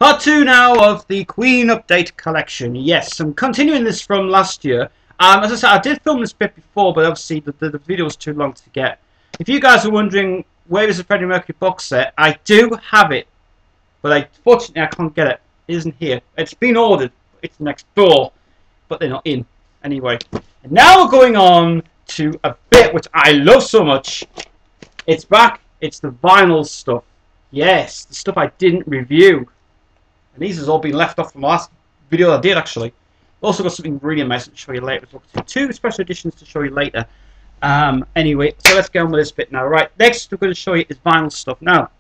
Part 2 now of the Queen Update Collection. Yes, I'm continuing this from last year. As I said, I did film this bit before, but obviously the video was too long to get. If you guys are wondering where is the Freddie Mercury box set, I do have it, but unfortunately I can't get it. It isn't here. It's been ordered. It's next door, but they're not in. Anyway, and now we're going on to a bit which I love so much. It's back. It's the vinyl stuff. Yes, the stuff I didn't review. And these has all been left off from the last video I did, actually. Also got something really amazing to show you later. Two special editions to show you later. Anyway, so let's get on with this bit now. Right, next we're going to show you is vinyl stuff. Now,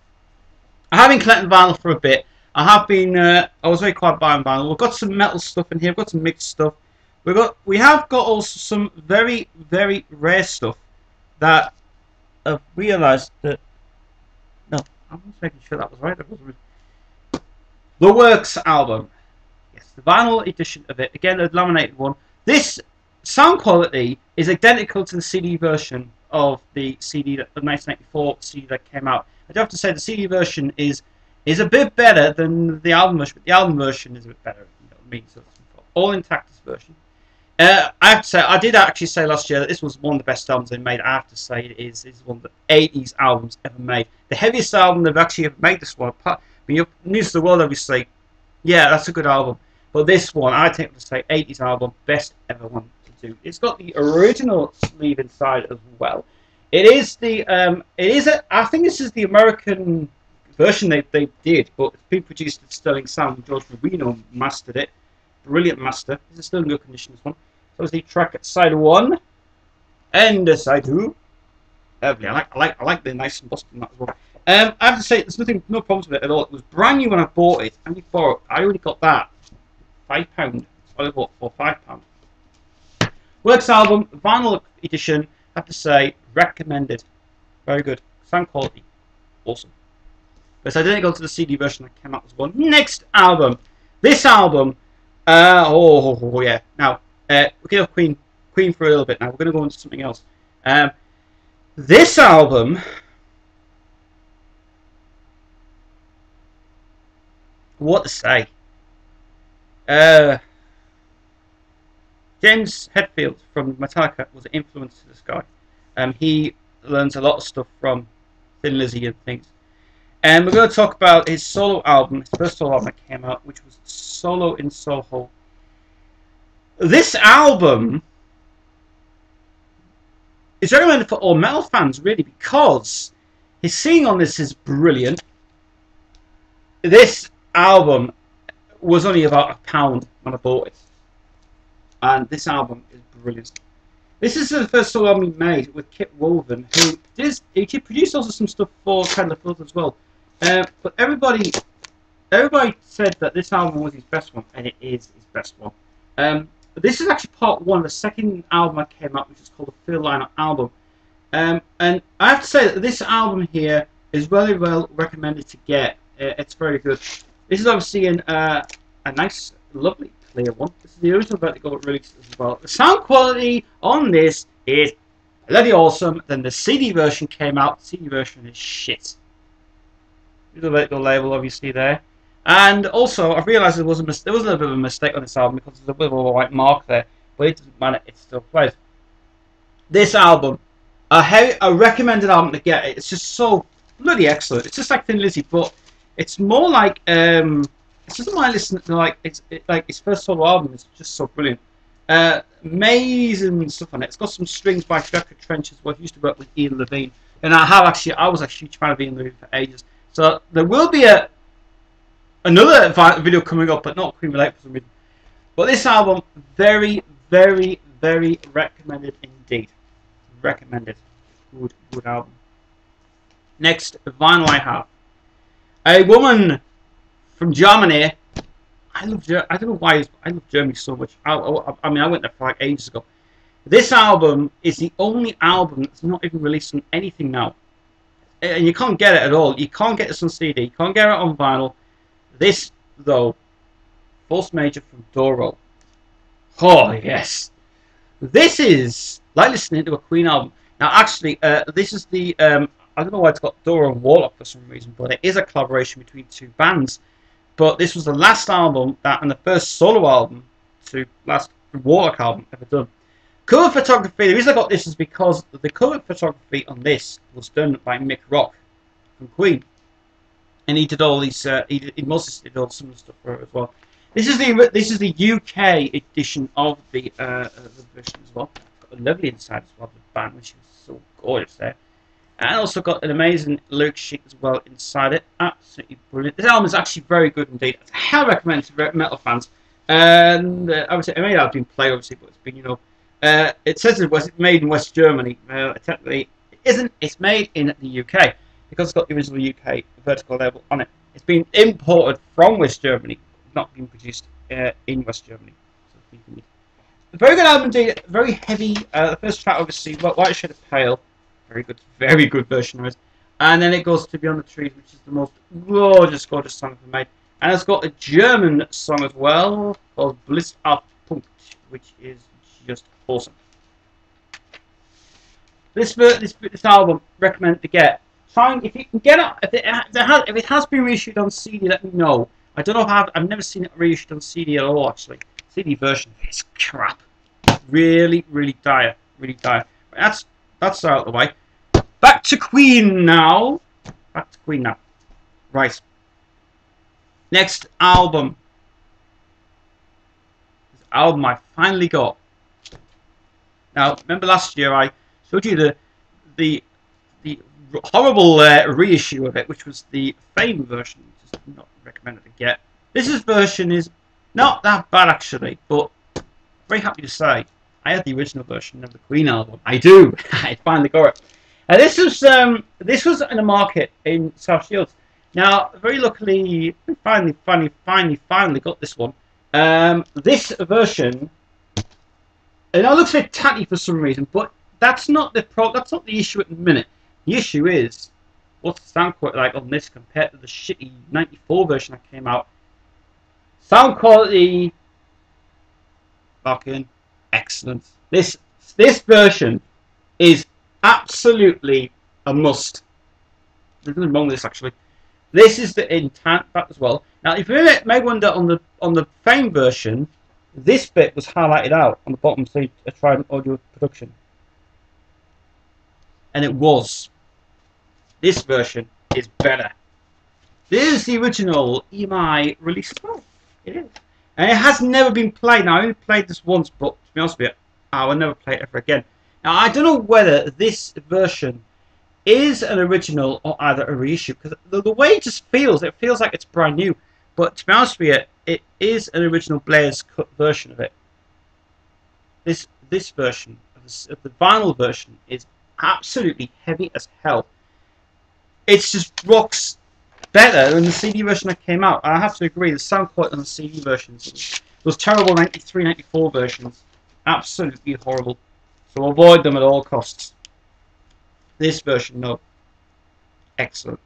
I have been collecting vinyl for a bit. I was very quiet buying vinyl. We've got some metal stuff in here. We've got some mixed stuff. We have got also some very, very rare stuff that I've realised that... No, I was making sure that was right. The Works album. Yes, the vinyl edition of it. Again, a laminated one. This sound quality is identical to the CD version of the CD, the 1984 CD that came out. I do have to say the CD version is a bit better than the album version, but the album version is a bit better. You know what I mean? So it's all intact, this version. I have to say, I did actually say last year that this was one of the best albums they made. I have to say it is. It's one of the 80s albums ever made. The heaviest album they've actually ever made, this one. When you're News to the World, obviously, yeah, that's a good album. But this one, I think to say 80s album, best ever one to do. It's got the original sleeve inside as well. It is the, I think this is the American version they did, but it's been produced at Sterling Sound. George Marino mastered it. Brilliant master. This is still in good condition, this one. So it's the track at side 1 and side 2. Lovely. I like the nice and busted that as well. I have to say, there's no problems with it at all. It was brand new when I bought it. And before I only got that £5. That's what I bought for £5. Works album, vinyl edition. I have to say, recommended. Very good. Sound quality, awesome. But I didn't go to the CD version that came out as well. Next album, this album. Yeah. Now, we're going to Queen for a little bit. Now we're going to go into something else. This album. What to say? James Hetfield from Metallica was an influence to this guy. He learns a lot of stuff from Thin Lizzy and things. And we're going to talk about his solo album, his first solo album that came out, which was Solo in Soho. This album is recommended for all metal fans, really, because his singing on this is brilliant. This album was only about £1 when I bought it, and this album is brilliant. This is the first solo album he made with Kit Woven, who produced also some stuff for Candle Fields as well. But everybody said that this album was his best one, and it is his best one. But this is actually part 1 of the second album that came out, which is called the Field Lineup album. And I have to say that this album here is very well recommended to get. It's very good. This is obviously a nice, lovely, clear one. This is the original Vertigo release as well. The sound quality on this is bloody awesome. Then the CD version came out. The CD version is shit. There's the Vertigo label, obviously, there. And also, I've realised there was a bit of a mistake on this album because there's a bit of a white mark there. But it doesn't matter, it still plays. This album, a recommended album to get. It's just so bloody excellent. It's just like Thin Lizzy, but it's more like it's just my listening to like like his first solo album is just so brilliant. Amazing stuff on it. It's got some strings by Rebecca Trench as well. He used to work with Ian Levine, and I was a huge fan of Ian Levine for ages. So there will be another video coming up, but not Queen related for some reason. But this album, very, very, very recommended indeed. Recommended. Good album. Next vinyl I have. A woman from Germany. I don't know why I love Germany so much. I mean, I went there for like ages ago. This album is the only album that's not even released on anything now. And you can't get it at all. You can't get this on CD. You can't get it on vinyl. This, though, Force Major from Doro. Oh, yes. This is like listening to a Queen album. Now, actually, this is the... I don't know why it's got Doro and Warlock for some reason, but it is a collaboration between two bands. But this was the last album that, and the first solo album to last Warlock album ever done. Cover photography, the reason I got this is because the cover photography on this was done by Mick Rock from Queen. And he did all these, he mostly did all some of the stuff for it as well. This is the UK edition of the version as well. It's got a lovely inside as well, the band, which is so gorgeous there. And also got an amazing lyric sheet as well inside it. Absolutely brilliant. This album is actually very good indeed. I highly recommend it to metal fans. And I would say it may not have been played obviously, but it's been, you know, it says it was made in West Germany. Technically, it isn't. It's made in the UK because it's got the original UK vertical label on it. It's been imported from West Germany, not being produced in West Germany. So a very good album indeed. Very heavy. The first track, obviously, White Shade of Pale. Very good version of it. And then it goes to Beyond the Trees, which is the most gorgeous song ever made. And it's got a German song as well called Bliss auf Punkt, which is just awesome. This album, recommend to get. Try if you can get it. If it has been reissued on CD, let me know. I don't know if I've never seen it reissued on CD at all. Actually, CD version is crap. Really dire. Really dire. That's out of the way. Back to Queen now. Right. Next album. This album I finally got. Now, remember last year I showed you the horrible reissue of it, which was the Fame version. Just not recommended to get. This version is not that bad actually, but very happy to say I had the original version of the Queen album. I do. I finally got it. This was in a market in South Shields. Now, very luckily, finally got this one. This version, and it looks a bit tatty for some reason, but that's not the issue at the minute. The issue is what's the sound quality like on this compared to the shitty '94 version that came out. Sound quality, fucking excellent. This version is absolutely a must. There's nothing wrong with this actually. This is the intent back as well. Now, if you may wonder on the Fame version, this bit was highlighted out on the bottom, so I tried an audio production, and it was. This version is better. This is the original EMI release as well. It is, and it has never been played. Now, I only played this once, but to be honest with you, I will never play it ever again. Now, I don't know whether this version is an original or either a reissue, because the way it just feels, it feels like it's brand new. But to be honest with you, it is an original Blair's cut version of it. This version of the vinyl version is absolutely heavy as hell. It's just rocks better than the CD version that came out. I have to agree, the sound quality on the CD versions, those terrible '93, '94 versions, absolutely horrible. So avoid them at all costs. This version, no. Excellent.